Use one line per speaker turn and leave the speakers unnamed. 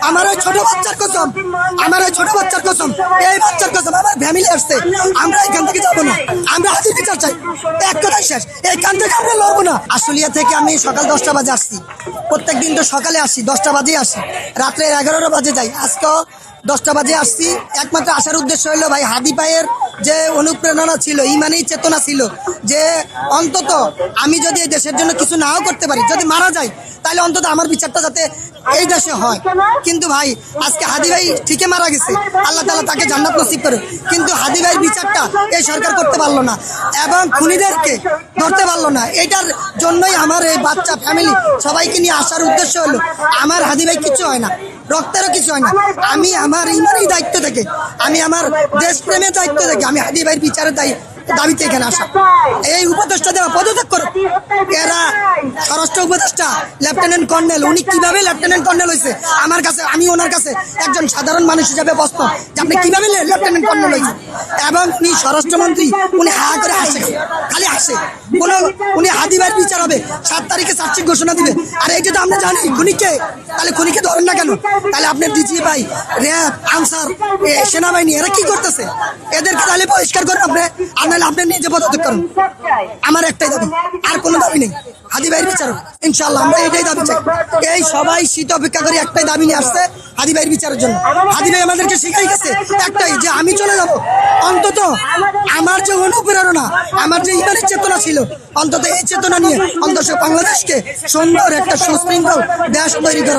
আমার ওই ছোট বাচ্চার কসম, আমার ওই ছোট বাচ্চার কসম, এই বাচ্চার কসম, আমার ফ্যামিলি আসছে, আমরা এখান থেকে যাবো না, আমরা হাজির বিচার চাই, এক কথাই শেষ, এইখান থেকে আমরা লড়বো না। আশুলিয়া থেকে আমি সকাল 10টা বাজে আসছি, প্রত্যেকদিন তো সকালে আসি, 10টা বাজে আসি, রাত্রে 11টা বাজে যাই, আজকেও 10টা বাজে আসছি। একমাত্র আসার উদ্দেশ্য হলো ভাই হাদি ভাইয়ের যে অনুপ্রেরণা ছিল, ইমানেই চেতনা ছিল যে অন্তত আমি যদি এই দেশের জন্য কিছু নাও করতে পারি, যদি মারা যাই তাহলে অন্তত আমার বিচারটা যাতে এই দেশে হয়। কিন্তু ভাই আজকে হাদি ভাই ঠিকই মারা গেছে, আল্লাহ তাআলা তাকে জান্নাত নসিব করে, কিন্তু হাদি ভাইয়ের বিচারটা এই সরকার করতে পারলো না এবং খুনিদেরকে ধরতে পারলো না। এটার জন্যই আমার এই বাচ্চা ফ্যামিলি সবাইকে নিয়ে আসার উদ্দেশ্য হলো আমার হাদি ভাই কিছু হয় না, রক্তেরও কিছু হয় না, আমি আমার ইমানি দায়িত্ব থেকে, আমি আমার দেশপ্রেমের দায়িত্ব থেকে আমি হাদি ভাইয়ের বিচারের দাবিতে এখানে আসা। এই উপদেষ্টা দেওয়া পদত্যাগ করো। এরা স্বরাষ্ট্র উপদেষ্টা লেফটেন্যান্ট কর্নেল, উনি কিভাবে লেফটেন্যান্ট কর্নেল হয়েছে আমার কাছে, আমি ওনার কাছে একজন সাধারণ মানুষ হিসাবে বসতো যে আপনি কিভাবে লেফটেন্যান্ট কর্নেল হয়েছে। এবং উনি স্বরাষ্ট্রমন্ত্রী, উনি হা করে আসে, খালি আসে, কোনো উনি হাদি ভাইয়ের বিচার হবে, 7 তারিখে চার্জশিট ঘোষণা দিবে। আর এইটা তো আমরা জানি খুনিকে, তাহলে খুনিকে ধরেন না কেন? তাহলে আপনি ডিজি ভাই, র্যাব, আনসার, সেনাবাহিনী এরা কি করতেছে? এদেরকে তাহলে বহিষ্কার করেন আপনি, আর নাহলে আপনি নিজে পদত্যাগ করুন। আমার একটাই দাবি, আর কোনো দাবি নেই, হাদি ভাইয়ের বিচার হোক। ইনশাল্লাহ আমরা এটাই দাবি চাই। এই সবাই শীত অপেক্ষা করে একটাই দাবি নিয়ে আসছে হাদি ভাইয়ের বিচারের জন্য। হাদি ভাই আমাদেরকে শিখাই গেছে একটাই, যে আমি চলে যাব, অন্তত আমার যে অনুপ্রেরণা, আমার যে ইমানের চেতনা ছিল, অন্তত এই চেতনা নিয়ে অন্তত বাংলাদেশকে সুন্দর একটা সুশৃঙ্খল দেশ তৈরি করা।